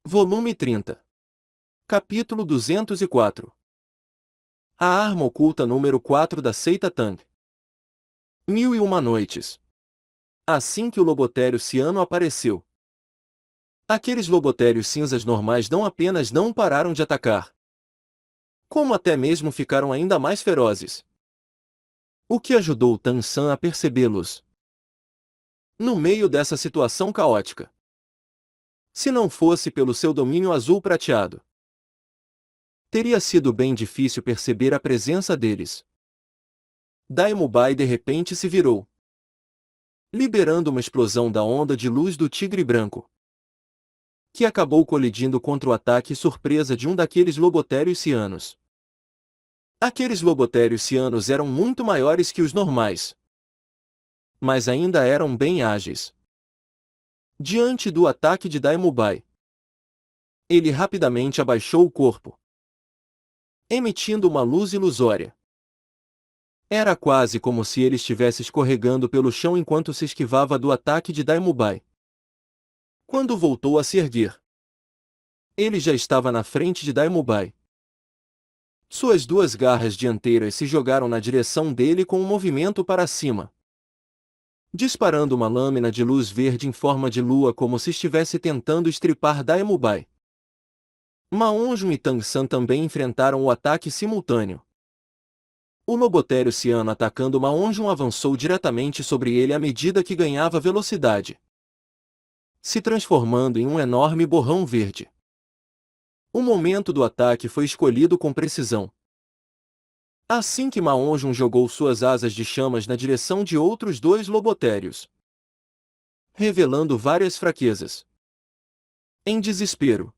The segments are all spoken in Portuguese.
Volume 30. Capítulo 204. A arma oculta número 4 da seita Tang. 1001 noites. Assim que o lobotério ciano apareceu. Aqueles lobotérios cinzas normais não apenas não pararam de atacar, como até mesmo ficaram ainda mais ferozes. O que ajudou Tan San a percebê-los. No meio dessa situação caótica. Se não fosse pelo seu domínio azul prateado, teria sido bem difícil perceber a presença deles. Daimubai de repente se virou, liberando uma explosão da onda de luz do tigre branco, que acabou colidindo contra o ataque surpresa de um daqueles lobotérios cianos. Aqueles lobotérios cianos eram muito maiores que os normais, mas ainda eram bem ágeis. Diante do ataque de Daimubai, ele rapidamente abaixou o corpo, emitindo uma luz ilusória. Era quase como se ele estivesse escorregando pelo chão enquanto se esquivava do ataque de Daimubai. Quando voltou a se erguer, ele já estava na frente de Daimubai. Suas duas garras dianteiras se jogaram na direção dele com um movimento para cima, disparando uma lâmina de luz verde em forma de lua como se estivesse tentando estripar Daimubai. Maonjun e Tan San também enfrentaram o ataque simultâneo. O lobotério ciano atacando Maonjun avançou diretamente sobre ele à medida que ganhava velocidade, se transformando em um enorme borrão verde. O momento do ataque foi escolhido com precisão. Assim que Maonjun jogou suas asas de chamas na direção de outros dois lobotérios, revelando várias fraquezas. Em desespero,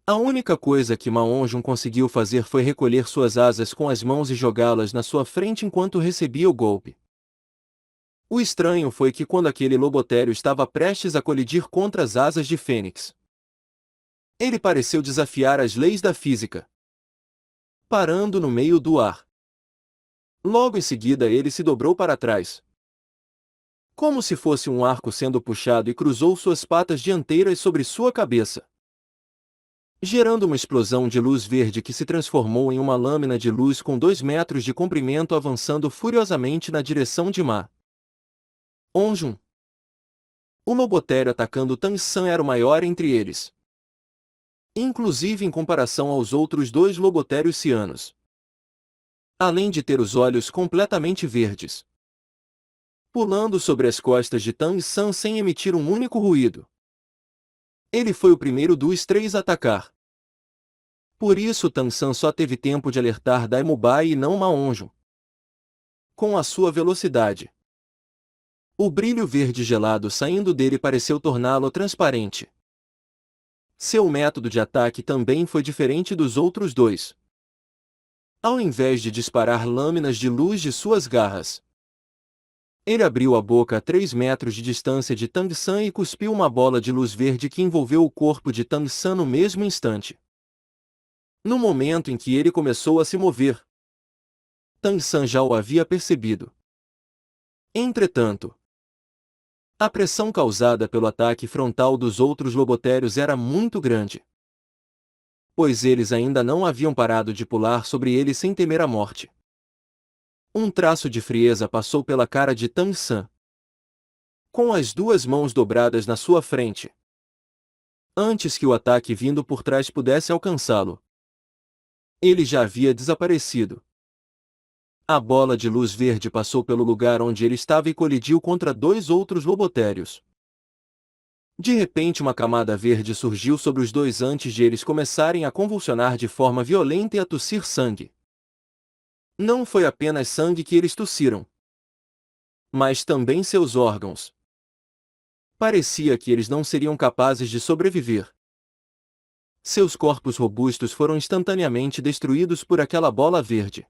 a única coisa que Maonjun conseguiu fazer foi recolher suas asas com as mãos e jogá-las na sua frente enquanto recebia o golpe. O estranho foi que quando aquele lobotério estava prestes a colidir contra as asas de Fênix, ele pareceu desafiar as leis da física, parando no meio do ar. Logo em seguida ele se dobrou para trás, como se fosse um arco sendo puxado, e cruzou suas patas dianteiras sobre sua cabeça, gerando uma explosão de luz verde que se transformou em uma lâmina de luz com 2 metros de comprimento avançando furiosamente na direção de Maonjun. O lobotério atacando Tan San era o maior entre eles, inclusive em comparação aos outros dois lobotérios cianos. Além de ter os olhos completamente verdes, pulando sobre as costas de Tan San sem emitir um único ruído. Ele foi o primeiro dos três a atacar. Por isso Tan San só teve tempo de alertar Daimubai e não Maonjun. Com a sua velocidade, o brilho verde gelado saindo dele pareceu torná-lo transparente. Seu método de ataque também foi diferente dos outros dois. Ao invés de disparar lâminas de luz de suas garras, ele abriu a boca a 3 metros de distância de Tan San e cuspiu uma bola de luz verde que envolveu o corpo de Tan San no mesmo instante. No momento em que ele começou a se mover, Tan San já o havia percebido. Entretanto, a pressão causada pelo ataque frontal dos outros lobotérios era muito grande, pois eles ainda não haviam parado de pular sobre ele sem temer a morte. Um traço de frieza passou pela cara de Tan San. Com as duas mãos dobradas na sua frente, antes que o ataque vindo por trás pudesse alcançá-lo, ele já havia desaparecido. A bola de luz verde passou pelo lugar onde ele estava e colidiu contra 2 outros lobotérios. De repente uma camada verde surgiu sobre os dois antes de eles começarem a convulsionar de forma violenta e a tossir sangue. Não foi apenas sangue que eles tossiram, mas também seus órgãos. Parecia que eles não seriam capazes de sobreviver. Seus corpos robustos foram instantaneamente destruídos por aquela bola verde.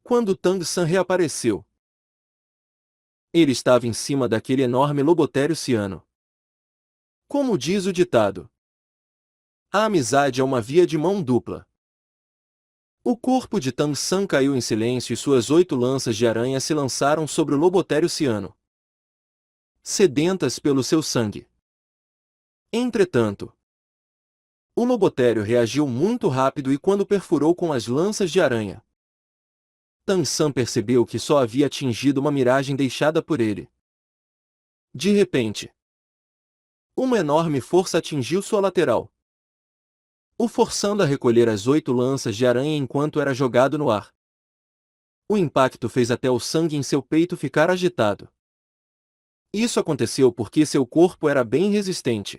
Quando Tan San reapareceu, ele estava em cima daquele enorme lobotério ciano. Como diz o ditado, a amizade é uma via de mão dupla. O corpo de Tan San caiu em silêncio e suas 8 lanças de aranha se lançaram sobre o lobotério ciano, sedentas pelo seu sangue. Entretanto, o lobotério reagiu muito rápido e quando perfurou com as lanças de aranha, Tan-san percebeu que só havia atingido uma miragem deixada por ele. De repente, uma enorme força atingiu sua lateral, o forçando a recolher as 8 lanças de aranha enquanto era jogado no ar. O impacto fez até o sangue em seu peito ficar agitado. Isso aconteceu porque seu corpo era bem resistente,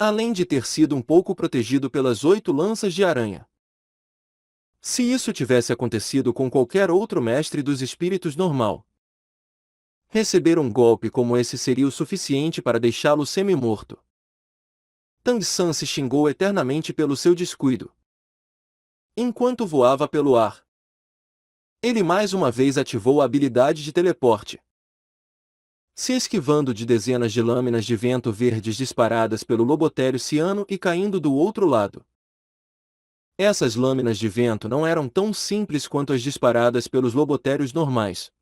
além de ter sido um pouco protegido pelas 8 lanças de aranha. Se isso tivesse acontecido com qualquer outro mestre dos espíritos normal, receber um golpe como esse seria o suficiente para deixá-lo semi-morto. Tang-san se xingou eternamente pelo seu descuido. Enquanto voava pelo ar, ele mais uma vez ativou a habilidade de teleporte, se esquivando de dezenas de lâminas de vento verdes disparadas pelo lobotério ciano e caindo do outro lado. Essas lâminas de vento não eram tão simples quanto as disparadas pelos lobotérios normais.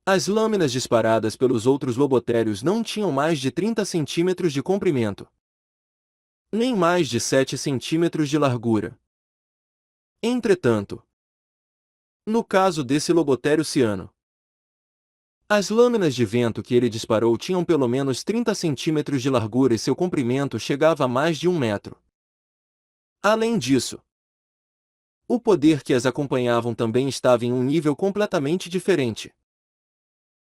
As lâminas disparadas pelos outros lobotérios não tinham mais de 30 centímetros de comprimento, nem mais de 7 centímetros de largura. Entretanto, no caso desse lobotério ciano, as lâminas de vento que ele disparou tinham pelo menos 30 centímetros de largura e seu comprimento chegava a mais de 1 metro. Além disso, o poder que as acompanhavam também estava em um nível completamente diferente,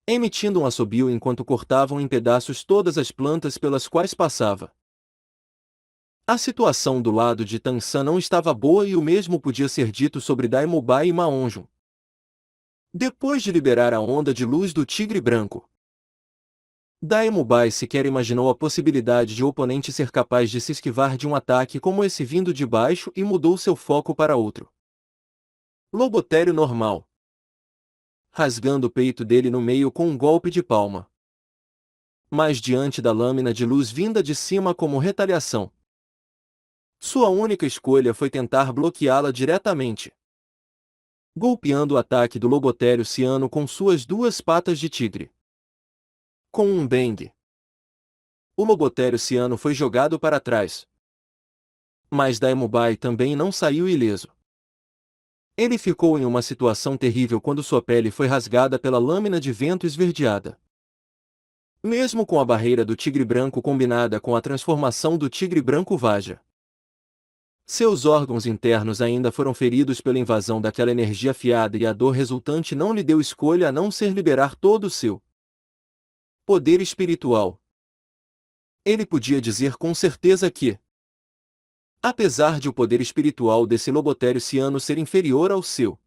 emitindo um assobio enquanto cortavam em pedaços todas as plantas pelas quais passava. A situação do lado de Tan-san não estava boa e o mesmo podia ser dito sobre Daimobai e Maonjun. Depois de liberar a onda de luz do tigre branco, Daimobai sequer imaginou a possibilidade de o oponente ser capaz de se esquivar de um ataque como esse vindo de baixo e mudou seu foco para outro lobotério normal, rasgando o peito dele no meio com um golpe de palma. Mas diante da lâmina de luz vinda de cima como retaliação, sua única escolha foi tentar bloqueá-la diretamente, golpeando o ataque do lobotério ciano com suas 2 patas de tigre. Com um bang, o lobotério ciano foi jogado para trás. Mas Daimobai também não saiu ileso. Ele ficou em uma situação terrível quando sua pele foi rasgada pela lâmina de vento esverdeada. Mesmo com a barreira do tigre branco combinada com a transformação do tigre branco Vajra, seus órgãos internos ainda foram feridos pela invasão daquela energia afiada e a dor resultante não lhe deu escolha a não ser liberar todo o seu poder espiritual. Ele podia dizer com certeza que, apesar de o poder espiritual desse lobotério ciano ser inferior ao seu,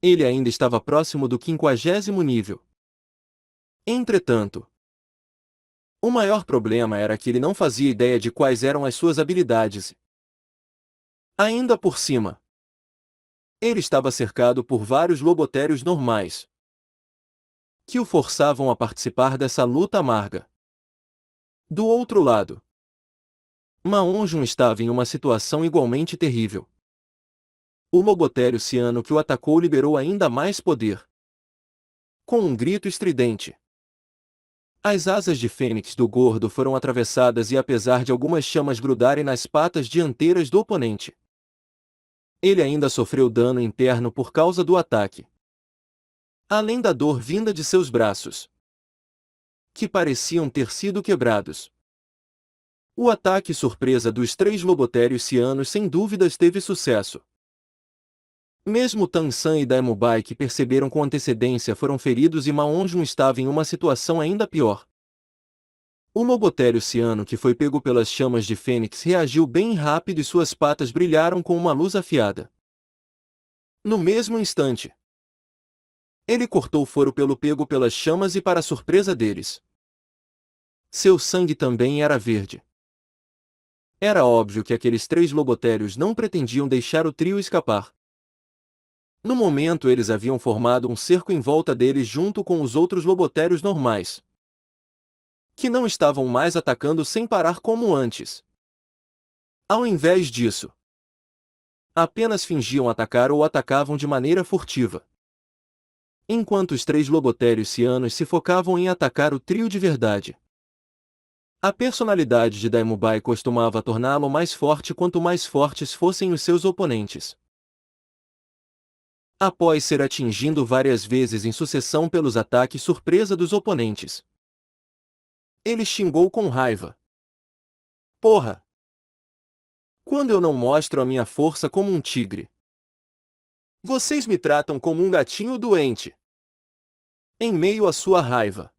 ele ainda estava próximo do 50º nível. Entretanto, o maior problema era que ele não fazia ideia de quais eram as suas habilidades. Ainda por cima, ele estava cercado por vários lobotérios normais, que o forçavam a participar dessa luta amarga. Do outro lado, Maonjun estava em uma situação igualmente terrível. O lobotério ciano que o atacou liberou ainda mais poder. Com um grito estridente, as asas de fênix do gordo foram atravessadas e apesar de algumas chamas grudarem nas patas dianteiras do oponente, ele ainda sofreu dano interno por causa do ataque, além da dor vinda de seus braços, que pareciam ter sido quebrados. O ataque surpresa dos 3 lobotérios cianos sem dúvidas teve sucesso. Mesmo Tan-san e Daimobai que perceberam com antecedência foram feridos e Maonjun estava em uma situação ainda pior. O lobotério ciano que foi pego pelas chamas de fênix reagiu bem rápido e suas patas brilharam com uma luz afiada. No mesmo instante, ele cortou o foro pelo pego pelas chamas e para surpresa deles, seu sangue também era verde. Era óbvio que aqueles 3 lobotérios não pretendiam deixar o trio escapar. No momento eles haviam formado um cerco em volta deles junto com os outros lobotérios normais, que não estavam mais atacando sem parar como antes. Ao invés disso, apenas fingiam atacar ou atacavam de maneira furtiva. Enquanto os 3 lobotérios cianos se focavam em atacar o trio de verdade. A personalidade de Daimubai costumava torná-lo mais forte quanto mais fortes fossem os seus oponentes. Após ser atingido várias vezes em sucessão pelos ataques surpresa dos oponentes, ele xingou com raiva. Porra! Quando eu não mostro a minha força como um tigre, vocês me tratam como um gatinho doente. Em meio à sua raiva,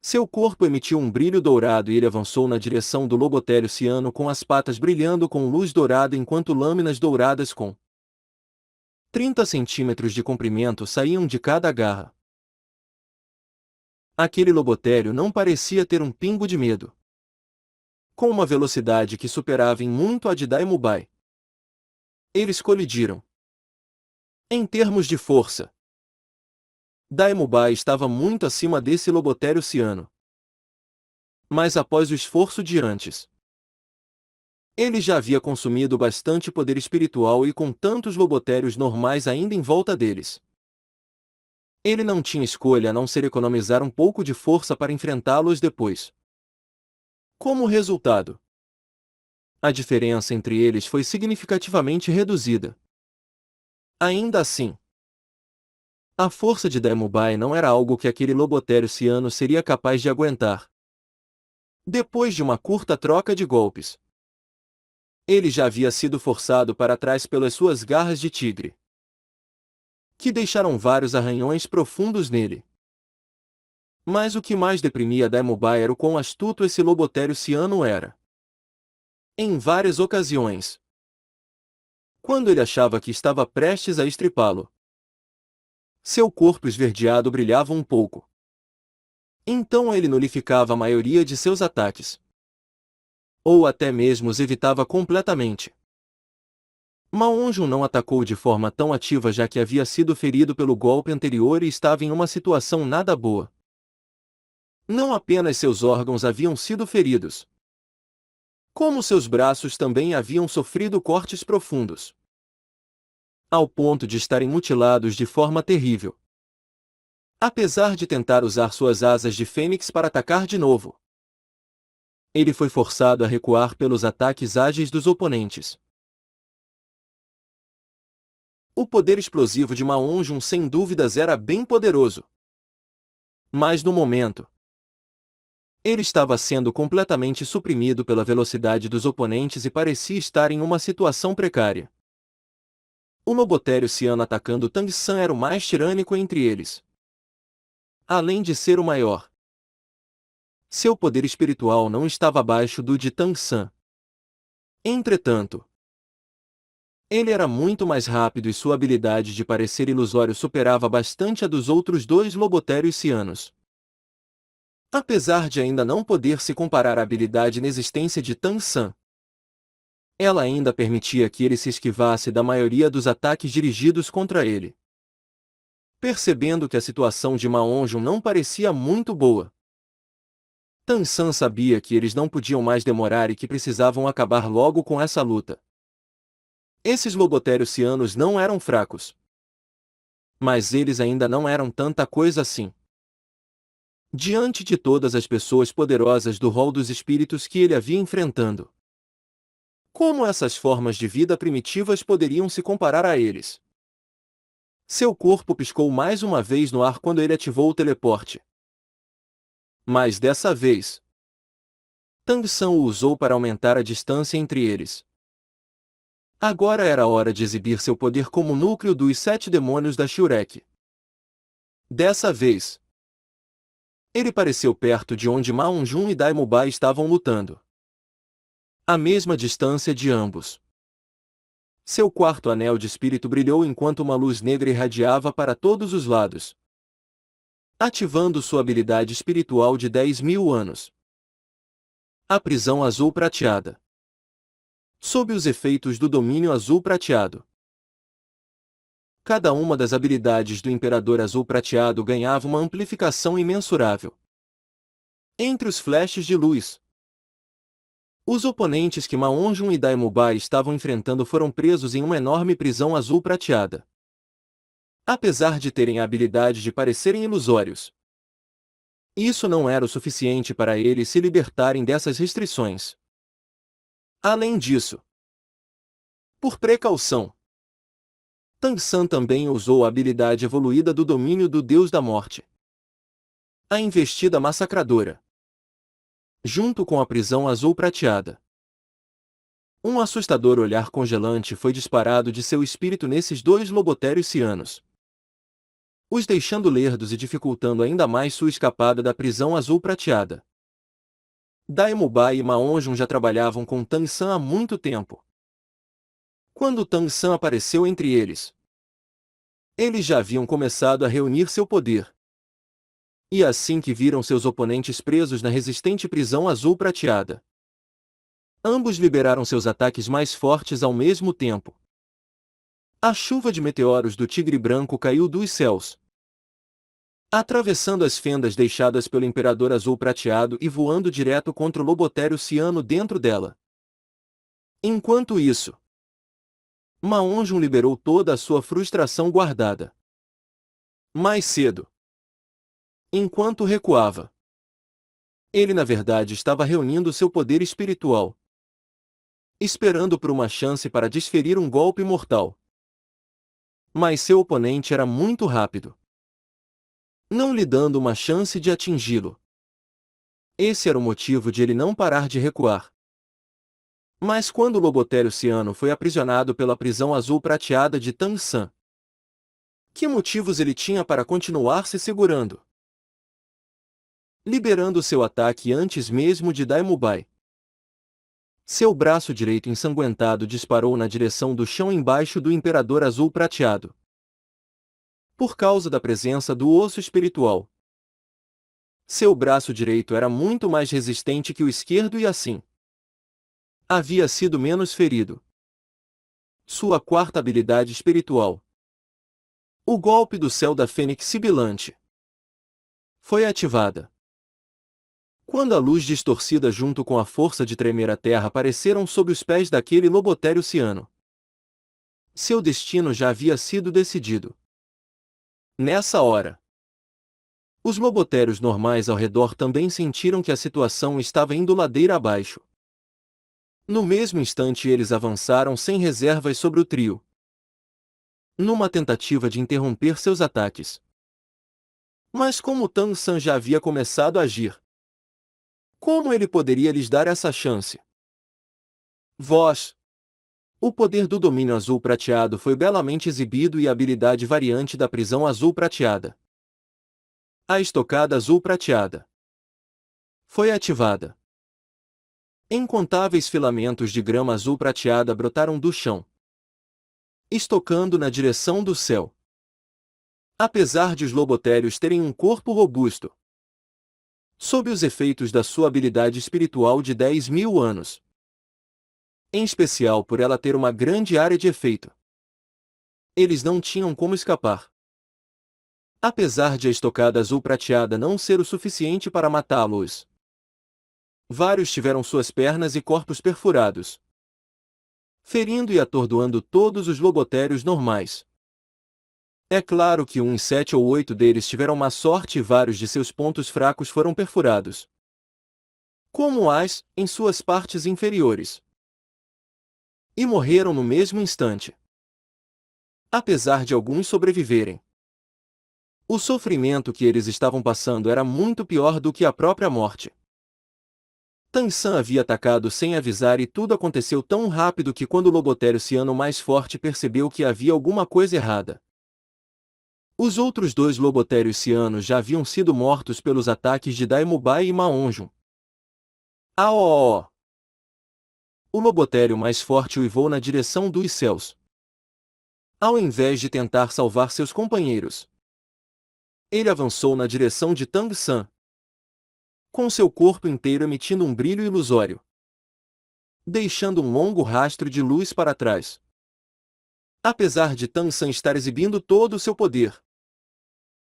seu corpo emitiu um brilho dourado e ele avançou na direção do lobotério ciano com as patas brilhando com luz dourada enquanto lâminas douradas com 30 centímetros de comprimento saíam de cada garra. Aquele lobotério não parecia ter um pingo de medo. Com uma velocidade que superava em muito a de Daimubai, eles colidiram. Em termos de força, Daimubai estava muito acima desse lobotério ciano. Mas após o esforço de antes, ele já havia consumido bastante poder espiritual e com tantos lobotérios normais ainda em volta deles, ele não tinha escolha a não ser economizar um pouco de força para enfrentá-los depois. Como resultado, a diferença entre eles foi significativamente reduzida. Ainda assim, a força de Daimubai não era algo que aquele lobotério ciano seria capaz de aguentar. Depois de uma curta troca de golpes, ele já havia sido forçado para trás pelas suas garras de tigre, que deixaram vários arranhões profundos nele. Mas o que mais deprimia Daimubai era o quão astuto esse lobotério ciano era. Em várias ocasiões, quando ele achava que estava prestes a estripá-lo, seu corpo esverdeado brilhava um pouco. Então ele nulificava a maioria de seus ataques, ou até mesmo os evitava completamente. Mao Onjun não atacou de forma tão ativa já que havia sido ferido pelo golpe anterior e estava em uma situação nada boa. Não apenas seus órgãos haviam sido feridos, como seus braços também haviam sofrido cortes profundos, ao ponto de estarem mutilados de forma terrível. Apesar de tentar usar suas asas de fênix para atacar de novo, ele foi forçado a recuar pelos ataques ágeis dos oponentes. O poder explosivo de Mao Onjun sem dúvidas era bem poderoso. Mas no momento, ele estava sendo completamente suprimido pela velocidade dos oponentes e parecia estar em uma situação precária. O lobotério ciano atacando Tang San era o mais tirânico entre eles. Além de ser o maior, seu poder espiritual não estava abaixo do de Tang San. Entretanto, ele era muito mais rápido e sua habilidade de parecer ilusório superava bastante a dos outros dois lobotérios cianos. Apesar de ainda não poder se comparar à habilidade inexistência de Tang San, ela ainda permitia que ele se esquivasse da maioria dos ataques dirigidos contra ele. Percebendo que a situação de Mao Onjun não parecia muito boa, Tang San sabia que eles não podiam mais demorar e que precisavam acabar logo com essa luta. Esses lobotérios cianos não eram fracos, mas eles ainda não eram tanta coisa assim. Diante de todas as pessoas poderosas do rol dos espíritos que ele havia enfrentando, como essas formas de vida primitivas poderiam se comparar a eles? Seu corpo piscou mais uma vez no ar quando ele ativou o teleporte. Mas dessa vez, Tang San o usou para aumentar a distância entre eles. Agora era a hora de exibir seu poder como núcleo dos 7 demônios da Shurek. Dessa vez, ele pareceu perto de onde Mao Onjun e Daimubai estavam lutando. A mesma distância de ambos. Seu quarto anel de espírito brilhou enquanto uma luz negra irradiava para todos os lados, ativando sua habilidade espiritual de 10.000 anos. A prisão azul prateada. Sob os efeitos do domínio azul prateado, cada uma das habilidades do Imperador Azul Prateado ganhava uma amplificação imensurável. Entre os flashes de luz, os oponentes que Mao Onjun e Daimubai estavam enfrentando foram presos em uma enorme prisão azul prateada. Apesar de terem a habilidade de parecerem ilusórios, Isso não era o suficiente para eles se libertarem dessas restrições. Além disso, por precaução, Tang San também usou a habilidade evoluída do domínio do Deus da Morte. A investida massacradora. Junto com a prisão azul prateada. Um assustador olhar congelante foi disparado de seu espírito nesses dois lobotérios cianos, os deixando lerdos e dificultando ainda mais sua escapada da prisão azul prateada. Daimubai e Maonjun já trabalhavam com Tang San há muito tempo. Quando Tang San apareceu entre eles, eles já haviam começado a reunir seu poder. E assim que viram seus oponentes presos na resistente prisão azul prateada, ambos liberaram seus ataques mais fortes ao mesmo tempo. A chuva de meteoros do Tigre Branco caiu dos céus, atravessando as fendas deixadas pelo Imperador Azul Prateado e voando direto contra o Lobotério Ciano dentro dela. Enquanto isso, Maonjun liberou toda a sua frustração guardada. Mais cedo, enquanto recuava, ele na verdade estava reunindo seu poder espiritual, esperando por uma chance para desferir um golpe mortal. Mas seu oponente era muito rápido, não lhe dando uma chance de atingi-lo. Esse era o motivo de ele não parar de recuar. Mas quando o Lobotério Ciano foi aprisionado pela prisão azul prateada de Tang San, que motivos ele tinha para continuar se segurando? Liberando seu ataque antes mesmo de Daimubai, seu braço direito ensanguentado disparou na direção do chão embaixo do Imperador Azul Prateado. Por causa da presença do osso espiritual, seu braço direito era muito mais resistente que o esquerdo e assim havia sido menos ferido. Sua quarta habilidade espiritual, o golpe do céu da Fênix Sibilante, foi ativada. Quando a luz distorcida junto com a força de tremer a terra apareceram sob os pés daquele Lobotério Ciano, seu destino já havia sido decidido. Nessa hora, os lobotérios normais ao redor também sentiram que a situação estava indo ladeira abaixo. No mesmo instante eles avançaram sem reservas sobre o trio, numa tentativa de interromper seus ataques. Mas como Tang San já havia começado a agir, como ele poderia lhes dar essa chance? Voz. O poder do domínio azul prateado foi belamente exibido e a habilidade variante da prisão azul prateada, a estocada azul prateada, foi ativada. Incontáveis filamentos de grama azul prateada brotaram do chão, estocando na direção do céu. Apesar de os lobotérios terem um corpo robusto, sob os efeitos da sua habilidade espiritual de 10.000 anos, em especial por ela ter uma grande área de efeito, eles não tinham como escapar. Apesar de a estocada azul prateada não ser o suficiente para matá-los, vários tiveram suas pernas e corpos perfurados, ferindo e atordoando todos os lobotérios normais. É claro que uns 7 ou 8 deles tiveram má sorte e vários de seus pontos fracos foram perfurados, como as, em suas partes inferiores, e morreram no mesmo instante. Apesar de alguns sobreviverem, o sofrimento que eles estavam passando era muito pior do que a própria morte. Tang San havia atacado sem avisar e tudo aconteceu tão rápido que quando o Lobotério Ciano mais forte percebeu que havia alguma coisa errada, os outros dois Lobotérios Cianos já haviam sido mortos pelos ataques de Daimubai e Maonjun. Aó! O Lobotério mais forte uivou na direção dos céus, ao invés de tentar salvar seus companheiros. Ele avançou na direção de Tang San, com seu corpo inteiro emitindo um brilho ilusório, deixando um longo rastro de luz para trás. Apesar de Tang San estar exibindo todo o seu poder,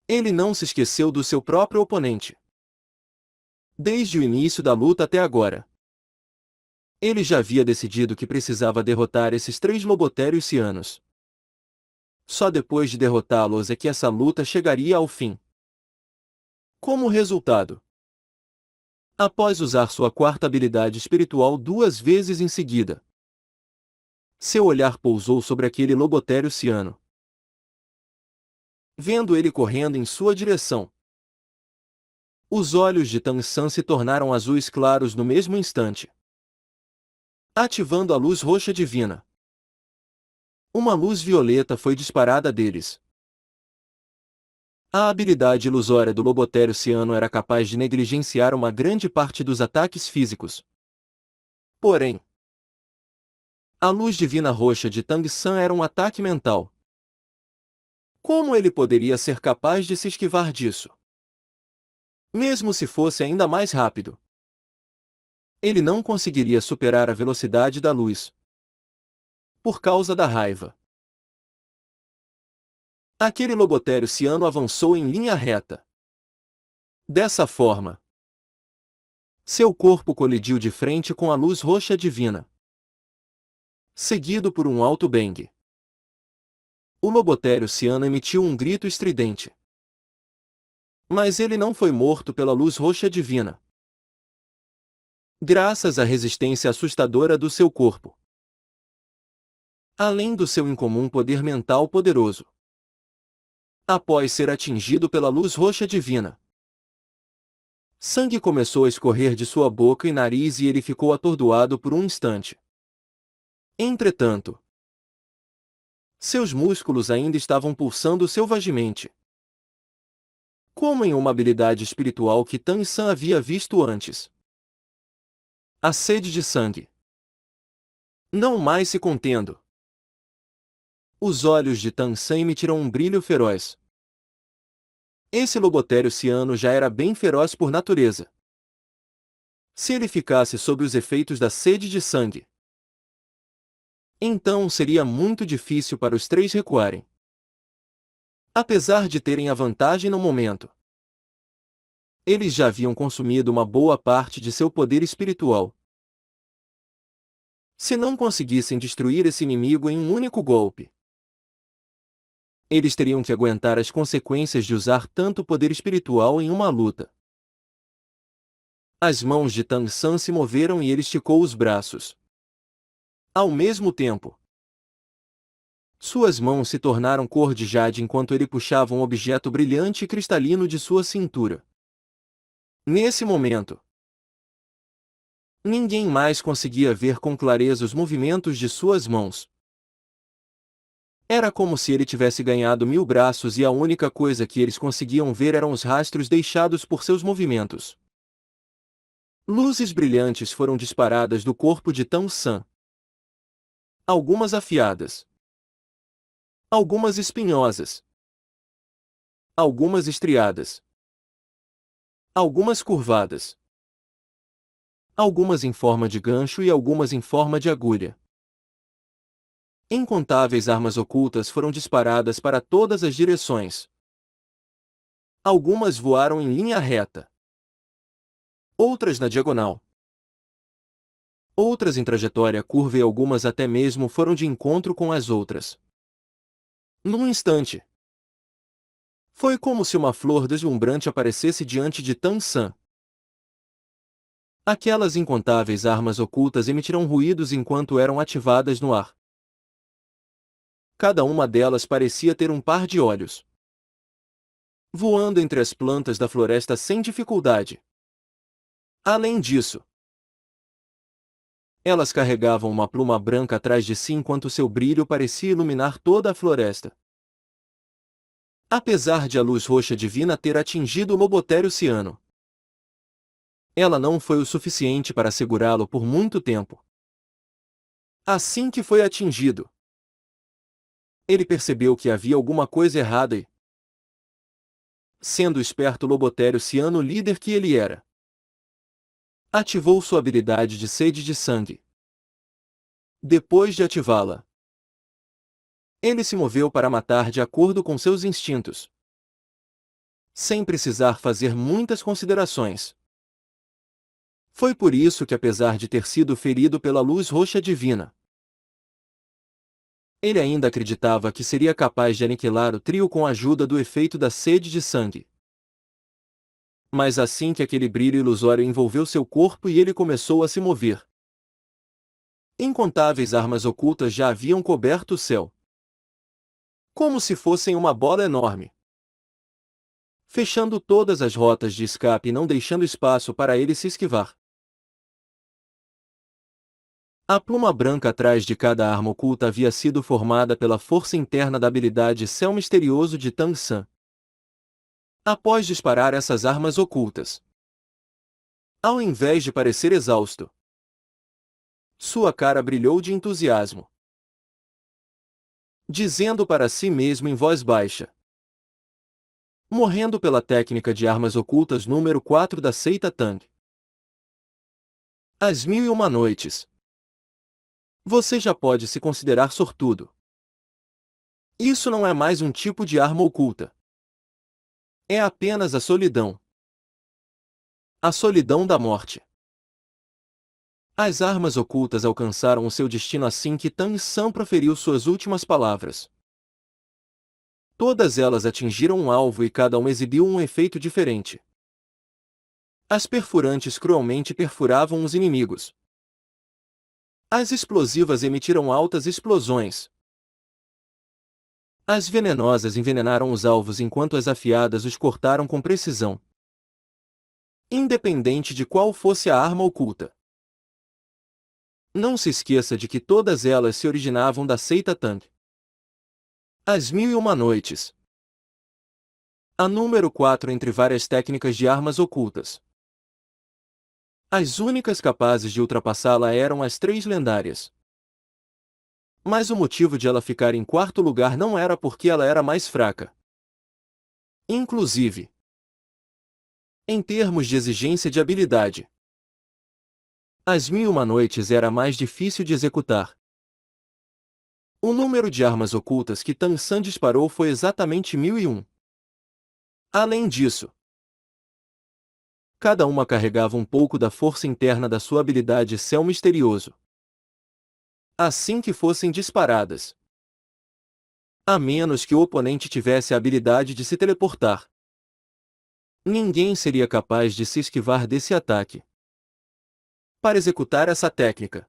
ele não se esqueceu do seu próprio oponente. Desde o início da luta até agora, ele já havia decidido que precisava derrotar esses 3 lobotérios cianos. Só depois de derrotá-los é que essa luta chegaria ao fim. Como resultado, após usar sua quarta habilidade espiritual 2 vezes em seguida, seu olhar pousou sobre aquele lobotério ciano. Vendo ele correndo em sua direção, os olhos de Tang San se tornaram azuis claros no mesmo instante, ativando a luz roxa divina. Uma luz violeta foi disparada deles. A habilidade ilusória do lobotério ciano era capaz de negligenciar uma grande parte dos ataques físicos. Porém, a luz divina roxa de Tang San era um ataque mental. Como ele poderia ser capaz de se esquivar disso? Mesmo se fosse ainda mais rápido, ele não conseguiria superar a velocidade da luz. Por causa da raiva, aquele lobotério ciano avançou em linha reta. Dessa forma, seu corpo colidiu de frente com a luz roxa divina, seguido por um alto bang. O lobotério ciano emitiu um grito estridente. Mas ele não foi morto pela luz roxa divina, graças à resistência assustadora do seu corpo, além do seu incomum poder mental poderoso. Após ser atingido pela luz roxa divina, sangue começou a escorrer de sua boca e nariz e ele ficou atordoado por um instante. Entretanto, seus músculos ainda estavam pulsando selvagemente, como em uma habilidade espiritual que Tang San havia visto antes. A sede de sangue. Não mais se contendo, os olhos de Tang San emitiram um brilho feroz. Esse lobotério ciano já era bem feroz por natureza. Se ele ficasse sob os efeitos da sede de sangue, então seria muito difícil para os três recuarem. Apesar de terem a vantagem no momento, eles já haviam consumido uma boa parte de seu poder espiritual. Se não conseguissem destruir esse inimigo em um único golpe, eles teriam que aguentar as consequências de usar tanto poder espiritual em uma luta. As mãos de Tang San se moveram e ele esticou os braços. Ao mesmo tempo, suas mãos se tornaram cor de jade enquanto ele puxava um objeto brilhante e cristalino de sua cintura. Nesse momento, ninguém mais conseguia ver com clareza os movimentos de suas mãos. Era como se ele tivesse ganhado 1000 braços e a única coisa que eles conseguiam ver eram os rastros deixados por seus movimentos. Luzes brilhantes foram disparadas do corpo de Tang San. Algumas afiadas, algumas espinhosas, algumas estriadas, algumas curvadas, algumas em forma de gancho e algumas em forma de agulha. Incontáveis armas ocultas foram disparadas para todas as direções. Algumas voaram em linha reta, outras na diagonal, outras em trajetória curva e algumas até mesmo foram de encontro com as outras. Num instante, foi como se uma flor deslumbrante aparecesse diante de Tang San. Aquelas incontáveis armas ocultas emitiram ruídos enquanto eram ativadas no ar. Cada uma delas parecia ter um par de olhos, voando entre as plantas da floresta sem dificuldade. Além disso, elas carregavam uma pluma branca atrás de si enquanto seu brilho parecia iluminar toda a floresta. Apesar de a luz roxa divina ter atingido o lobotério ciano, ela não foi o suficiente para segurá-lo por muito tempo. Assim que foi atingido, ele percebeu que havia alguma coisa errada e, sendo o esperto lobotério ciano líder que ele era, ativou sua habilidade de sede de sangue. Depois de ativá-la, ele se moveu para matar de acordo com seus instintos, sem precisar fazer muitas considerações. Foi por isso que, apesar de ter sido ferido pela luz roxa divina, ele ainda acreditava que seria capaz de aniquilar o trio com a ajuda do efeito da sede de sangue. Mas assim que aquele brilho ilusório envolveu seu corpo e ele começou a se mover, incontáveis armas ocultas já haviam coberto o céu, como se fossem uma bola enorme, fechando todas as rotas de escape e não deixando espaço para ele se esquivar. A pluma branca atrás de cada arma oculta havia sido formada pela força interna da habilidade Céu Misterioso de Tang San. Após disparar essas armas ocultas, ao invés de parecer exausto, sua cara brilhou de entusiasmo, dizendo para si mesmo em voz baixa: morrendo pela técnica de armas ocultas número 4 da seita Tang. As 1001 noites. Você já pode se considerar sortudo. Isso não é mais um tipo de arma oculta. É apenas a solidão. A solidão da morte. As armas ocultas alcançaram o seu destino assim que Tang San proferiu suas últimas palavras. Todas elas atingiram um alvo e cada uma exibiu um efeito diferente. As perfurantes cruelmente perfuravam os inimigos. As explosivas emitiram altas explosões. As venenosas envenenaram os alvos enquanto as afiadas os cortaram com precisão. Independente de qual fosse a arma oculta. Não se esqueça de que todas elas se originavam da seita Tang. As 1001 noites. A número 4 entre várias técnicas de armas ocultas. As únicas capazes de ultrapassá-la eram as 3 lendárias. Mas o motivo de ela ficar em quarto lugar não era porque ela era mais fraca. Inclusive, em termos de exigência de habilidade, as 1001 noites era mais difícil de executar. O número de armas ocultas que Tang San disparou foi exatamente 1001. Além disso, cada uma carregava um pouco da força interna da sua habilidade Céu Misterioso. Assim que fossem disparadas, a menos que o oponente tivesse a habilidade de se teleportar, ninguém seria capaz de se esquivar desse ataque. Para executar essa técnica,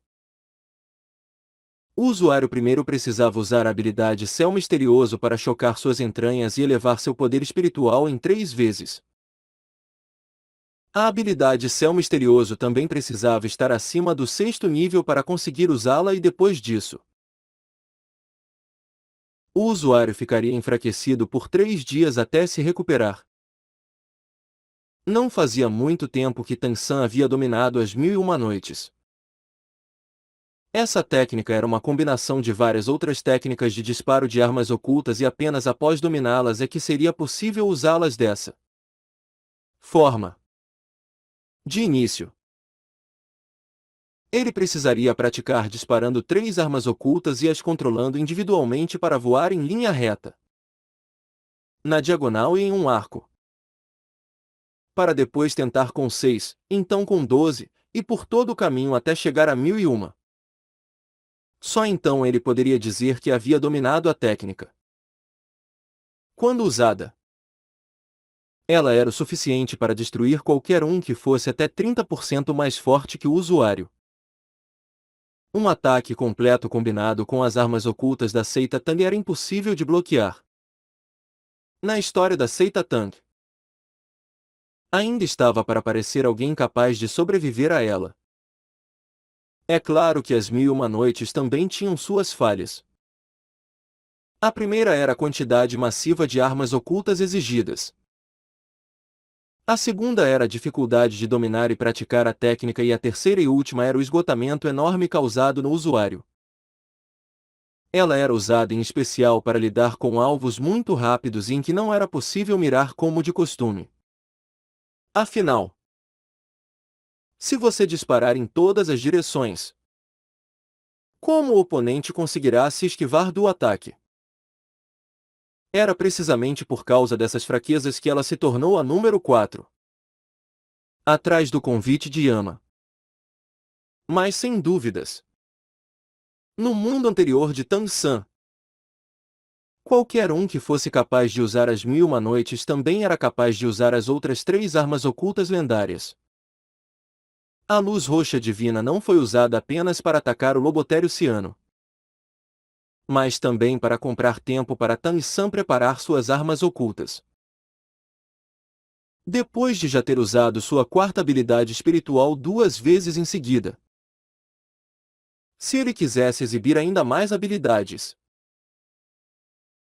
o usuário primeiro precisava usar a habilidade Céu Misterioso para chocar suas entranhas e elevar seu poder espiritual em 3 vezes. A habilidade Céu Misterioso também precisava estar acima do 6º nível para conseguir usá-la e depois disso, o usuário ficaria enfraquecido por 3 dias até se recuperar. Não fazia muito tempo que Tang San havia dominado as 1001 noites. Essa técnica era uma combinação de várias outras técnicas de disparo de armas ocultas e apenas após dominá-las é que seria possível usá-las dessa forma. De início, ele precisaria praticar disparando 3 armas ocultas e as controlando individualmente para voar em linha reta, na diagonal e em um arco, para depois tentar com 6, então com 12, e por todo o caminho até chegar a 1001. Só então ele poderia dizer que havia dominado a técnica. Quando usada, ela era o suficiente para destruir qualquer um que fosse até 30% mais forte que o usuário. Um ataque completo combinado com as armas ocultas da seita Tang era impossível de bloquear. Na história da seita Tang, ainda estava para aparecer alguém capaz de sobreviver a ela. É claro que as 1001 noites também tinham suas falhas. A primeira era a quantidade massiva de armas ocultas exigidas. A segunda era a dificuldade de dominar e praticar a técnica e a terceira e última era o esgotamento enorme causado no usuário. Ela era usada em especial para lidar com alvos muito rápidos e em que não era possível mirar como de costume. Afinal, se você disparar em todas as direções, como o oponente conseguirá se esquivar do ataque? Era precisamente por causa dessas fraquezas que ela se tornou a número 4. Atrás do convite de Yama. Mas sem dúvidas, no mundo anterior de Tang San, Qualquer um que fosse capaz de usar as 1001 Noites também era capaz de usar as outras 3 armas ocultas lendárias. A luz roxa divina não foi usada apenas para atacar o lobotério ciano, mas também para comprar tempo para Tang San preparar suas armas ocultas. Depois de já ter usado sua quarta habilidade espiritual 2 vezes em seguida, se ele quisesse exibir ainda mais habilidades,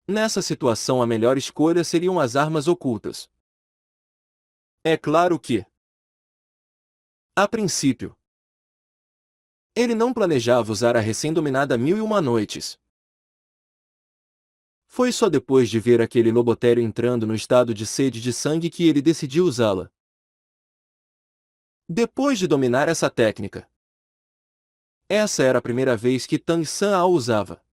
nessa situação a melhor escolha seriam as armas ocultas. É claro que, a princípio, ele não planejava usar a recém-dominada 1001 Noites. Foi só depois de ver aquele lobotério entrando no estado de sede de sangue que ele decidiu usá-la. Depois de dominar essa técnica, essa era a primeira vez que Tang San a usava.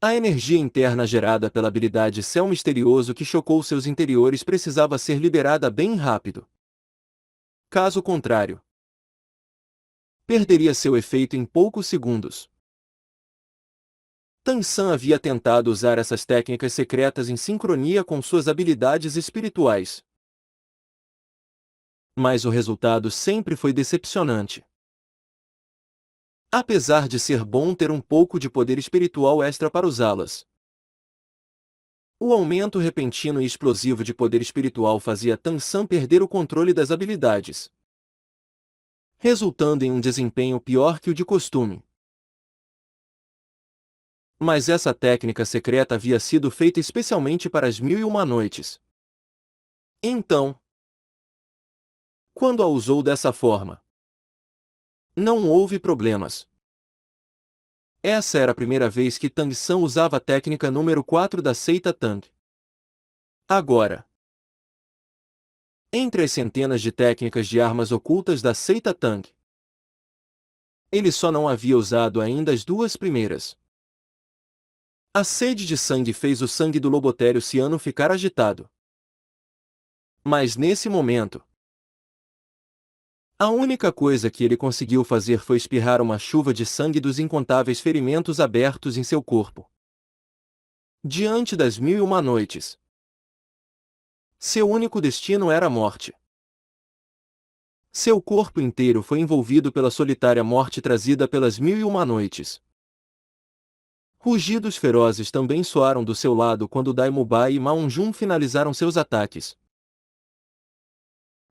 A energia interna gerada pela habilidade Céu Misterioso que chocou seus interiores precisava ser liberada bem rápido. Caso contrário, perderia seu efeito em poucos segundos. Tang San havia tentado usar essas técnicas secretas em sincronia com suas habilidades espirituais, mas o resultado sempre foi decepcionante. Apesar de ser bom ter um pouco de poder espiritual extra para usá-las, o aumento repentino e explosivo de poder espiritual fazia Tang San perder o controle das habilidades, resultando em um desempenho pior que o de costume. Mas essa técnica secreta havia sido feita especialmente para as 1001 Noites. Então, quando a usou dessa forma, não houve problemas. Essa era a primeira vez que Tang San usava a técnica número 4 da seita Tang. Agora, entre as centenas de técnicas de armas ocultas da seita Tang, ele só não havia usado ainda as 2 primeiras. A sede de sangue fez o sangue do lobotério ciano ficar agitado. Mas nesse momento, a única coisa que ele conseguiu fazer foi espirrar uma chuva de sangue dos incontáveis ferimentos abertos em seu corpo. Diante das 1001 Noites, seu único destino era a morte. Seu corpo inteiro foi envolvido pela solitária morte trazida pelas 1001 Noites. Rugidos ferozes também soaram do seu lado quando Daimubai e Maunjun finalizaram seus ataques.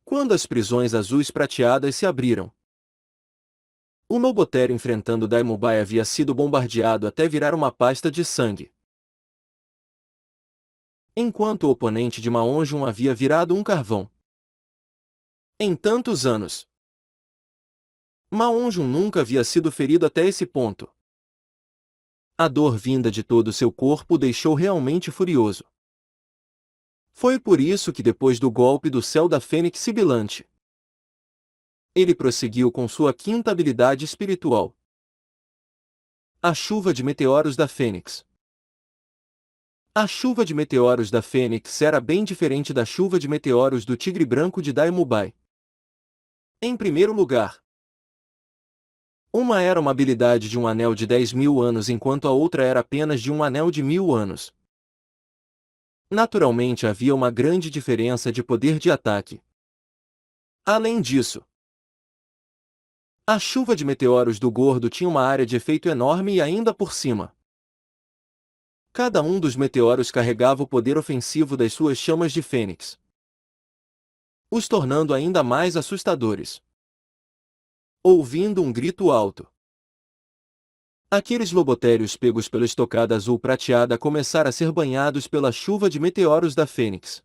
Quando as prisões azuis prateadas se abriram, o lobotério enfrentando Daimubai havia sido bombardeado até virar uma pasta de sangue, enquanto o oponente de Maunjun havia virado um carvão. Em tantos anos, Maunjun nunca havia sido ferido até esse ponto. A dor vinda de todo seu corpo o deixou realmente furioso. Foi por isso que depois do golpe do céu da fênix sibilante, ele prosseguiu com sua quinta habilidade espiritual, a chuva de meteoros da fênix. A chuva de meteoros da fênix era bem diferente da chuva de meteoros do tigre branco de Daimubai. Em primeiro lugar, uma era uma habilidade de um anel de 10.000 anos enquanto a outra era apenas de um anel de 1.000 anos. Naturalmente havia uma grande diferença de poder de ataque. Além disso, a chuva de meteoros do gordo tinha uma área de efeito enorme e ainda por cima, cada um dos meteoros carregava o poder ofensivo das suas chamas de fênix, os tornando ainda mais assustadores. Ouvindo um grito alto, aqueles lobotérios pegos pela estocada azul prateada começaram a ser banhados pela chuva de meteoros da fênix.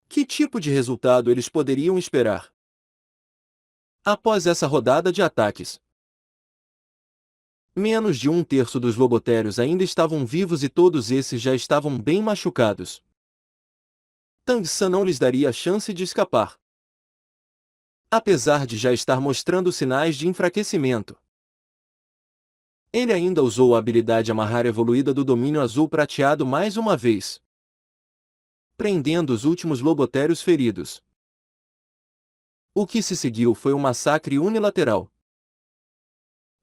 Que tipo de resultado eles poderiam esperar? Após essa rodada de ataques, menos de um terço dos lobotérios ainda estavam vivos e todos esses já estavam bem machucados. Tang San não lhes daria a chance de escapar. Apesar de já estar mostrando sinais de enfraquecimento, ele ainda usou a habilidade amarrar evoluída do domínio azul prateado mais uma vez, prendendo os últimos lobotérios feridos. O que se seguiu foi um massacre unilateral.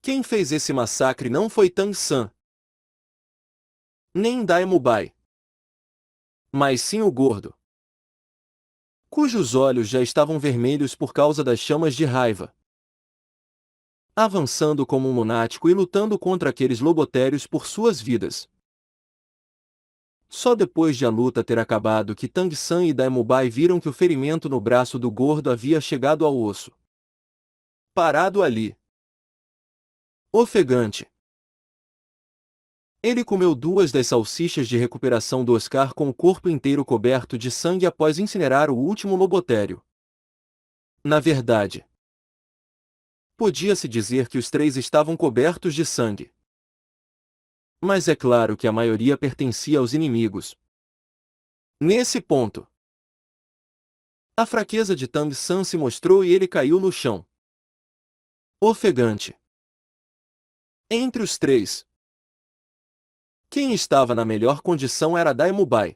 Quem fez esse massacre não foi Tang San, Nem Daimubai, mas sim o gordo, cujos olhos já estavam vermelhos por causa das chamas de raiva. Avançando como um lunático e lutando contra aqueles lobotérios por suas vidas. Só depois de a luta ter acabado que Tang San e Daimubai viram que o ferimento no braço do gordo havia chegado ao osso. Parado ali, ofegante. Ele comeu 2 das salsichas de recuperação do Oscar com o corpo inteiro coberto de sangue após incinerar o último lobotério. Na verdade, podia-se dizer que os 3 estavam cobertos de sangue. Mas é claro que a maioria pertencia aos inimigos. Nesse ponto, a fraqueza de Tang San se mostrou e ele caiu no chão. Ofegante. Entre os 3, quem estava na melhor condição era Daimubai.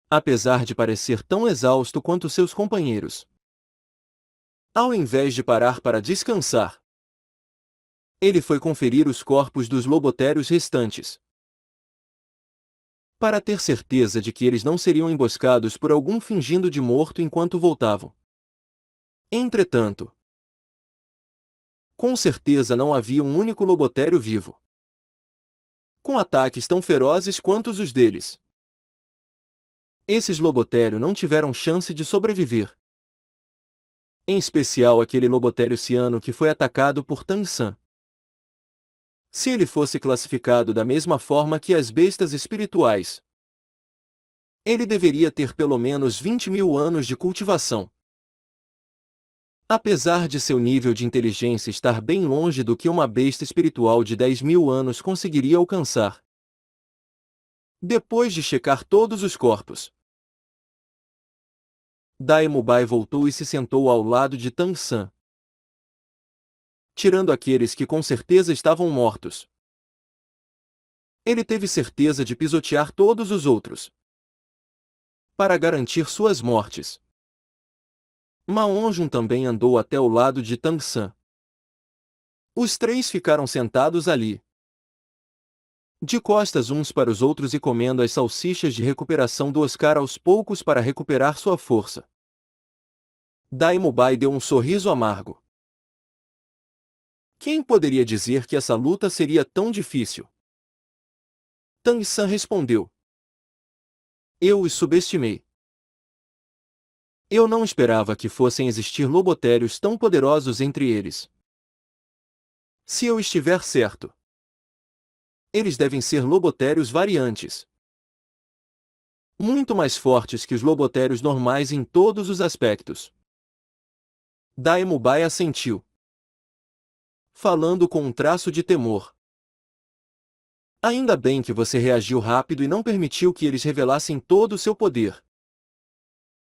Apesar de parecer tão exausto quanto seus companheiros. Ao invés de parar para descansar, ele foi conferir os corpos dos lobotérios restantes, para ter certeza de que eles não seriam emboscados por algum fingindo de morto enquanto voltavam. Entretanto, com certeza não havia um único lobotério vivo, com ataques tão ferozes quanto os deles. Esses lobotérios não tiveram chance de sobreviver. Em especial aquele lobotério ciano que foi atacado por Tang San. Se ele fosse classificado da mesma forma que as bestas espirituais, ele deveria ter pelo menos 20.000 anos de cultivação. Apesar de seu nível de inteligência estar bem longe do que uma besta espiritual de 10.000 anos conseguiria alcançar. Depois de checar todos os corpos, Daimubai voltou e se sentou ao lado de Tang San. Tirando aqueles que com certeza estavam mortos. Ele teve certeza de pisotear todos os outros, para garantir suas mortes. Ma Onjun também andou até o lado de Tang San. Os 3 ficaram sentados ali, de costas uns para os outros e comendo as salsichas de recuperação do Oscar aos poucos para recuperar sua força. Daimubai deu um sorriso amargo. Quem poderia dizer que essa luta seria tão difícil? Tang San respondeu. Eu os subestimei. Eu não esperava que fossem existir lobotérios tão poderosos entre eles. Se eu estiver certo, eles devem ser lobotérios variantes. Muito mais fortes que os lobotérios normais em todos os aspectos. Daimubai assentiu, falando com um traço de temor. Ainda bem que você reagiu rápido e não permitiu que eles revelassem todo o seu poder.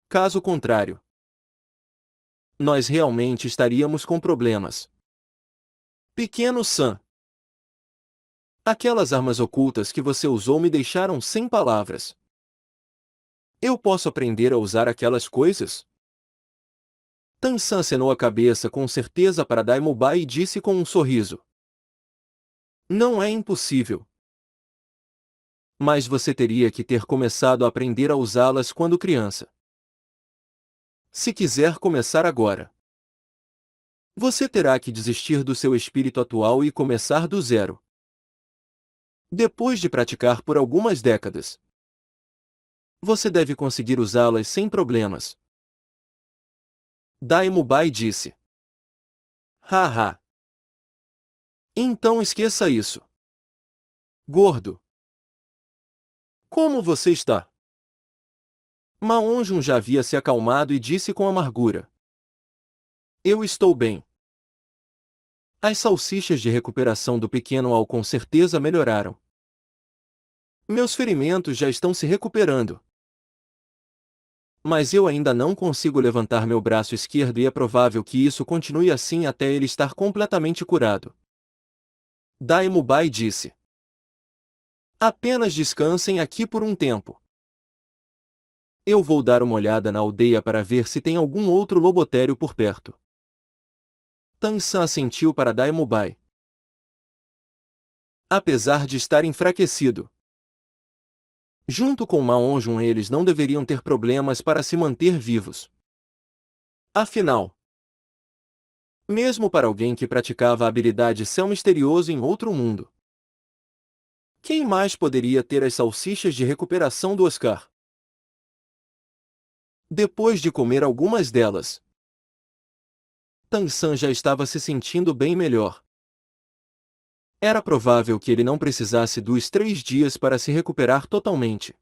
Caso contrário, nós realmente estaríamos com problemas. Pequeno San, aquelas armas ocultas que você usou me deixaram sem palavras. Eu posso aprender a usar aquelas coisas? Tang San acenou a cabeça com certeza para Daimubai e disse com um sorriso. Não é impossível. Mas você teria que ter começado a aprender a usá-las quando criança. Se quiser começar agora, você terá que desistir do seu espírito atual e começar do zero. Depois de praticar por algumas décadas, você deve conseguir usá-las sem problemas. Daimubai disse. Haha. Então esqueça isso. Gordo. Como você está? Ma Onjun já havia se acalmado e disse com amargura. Eu estou bem. As salsichas de recuperação do pequeno Al com certeza melhoraram. Meus ferimentos já estão se recuperando. Mas eu ainda não consigo levantar meu braço esquerdo e é provável que isso continue assim até ele estar completamente curado. Daimubai disse. Apenas descansem aqui por um tempo. Eu vou dar uma olhada na aldeia para ver se tem algum outro lobotério por perto. Tang San assentiu para Daimubai. apesar de estar enfraquecido. Junto com Ma Onjun eles não deveriam ter problemas para se manter vivos. Afinal, mesmo para alguém que praticava a habilidade céu misterioso em outro mundo, quem mais poderia ter as salsichas de recuperação do Oscar? Depois de comer algumas delas, Tang San já estava se sentindo bem melhor. Era provável que ele não precisasse dos 3 dias para se recuperar totalmente.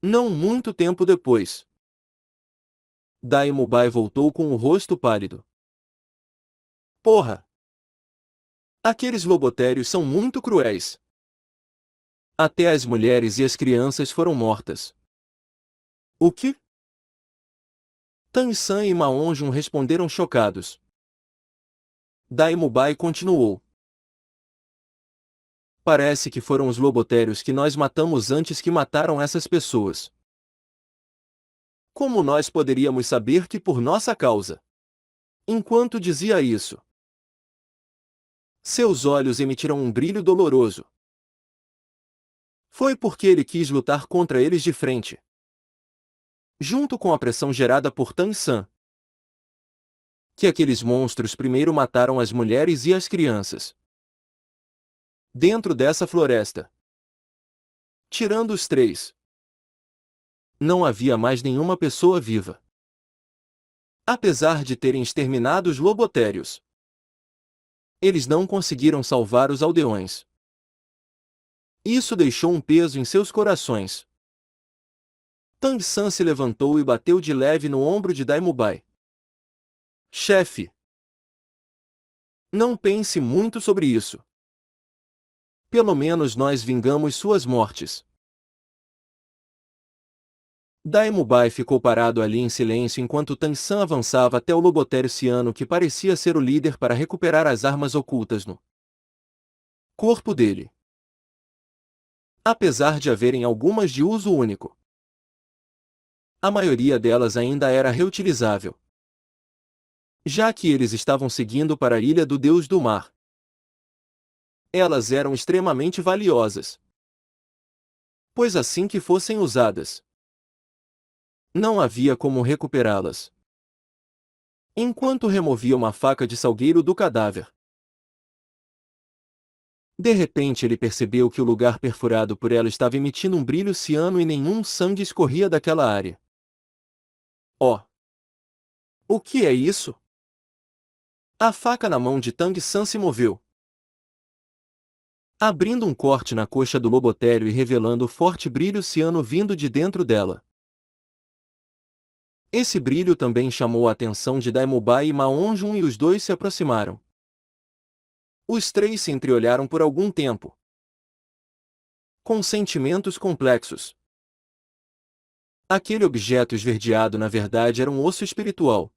Não muito tempo depois, Dai Mubai voltou com o rosto pálido. Porra! Aqueles lobotérios são muito cruéis. Até as mulheres e as crianças foram mortas. O que? Tang San e Ma Onjun responderam chocados. Dai Mubai continuou. Parece que foram os lobotérios que nós matamos antes que mataram essas pessoas. Como nós poderíamos saber que por nossa causa? Enquanto dizia isso, seus olhos emitiram um brilho doloroso. Foi porque ele quis lutar contra eles de frente, junto com a pressão gerada por Tang San, que aqueles monstros primeiro mataram as mulheres e as crianças. Dentro dessa floresta, tirando os 3, não havia mais nenhuma pessoa viva. Apesar de terem exterminado os lobotérios, eles não conseguiram salvar os aldeões. Isso deixou um peso em seus corações. Tang San se levantou e bateu de leve no ombro de Dai Mubai. Chefe, não pense muito sobre isso. Pelo menos nós vingamos suas mortes. Dai Mubai ficou parado ali em silêncio enquanto Tang San avançava até o lobotério ciano que parecia ser o líder para recuperar as armas ocultas no corpo dele. Apesar de haverem algumas de uso único, a maioria delas ainda era reutilizável, já que eles estavam seguindo para a ilha do Deus do Mar. Elas eram extremamente valiosas, pois assim que fossem usadas, não havia como recuperá-las. Enquanto removia uma faca de salgueiro do cadáver, de repente ele percebeu que o lugar perfurado por ela estava emitindo um brilho ciano e nenhum sangue escorria daquela área. Oh! O que é isso? A faca na mão de Tang San se moveu, abrindo um corte na coxa do lobotério e revelando o forte brilho ciano vindo de dentro dela. Esse brilho também chamou a atenção de Dai Mubai e Ma Onjun e os dois se aproximaram. Os 3 se entreolharam por algum tempo, com sentimentos complexos. Aquele objeto esverdeado na verdade era um osso espiritual.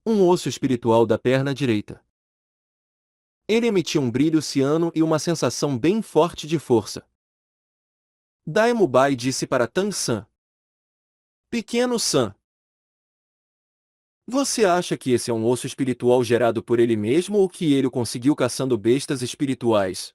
Um osso espiritual da perna direita. Ele emitia um brilho ciano e uma sensação bem forte de força. Dai Mubai disse para Tang San. Pequeno San, você acha que esse é um osso espiritual gerado por ele mesmo ou que ele o conseguiu caçando bestas espirituais?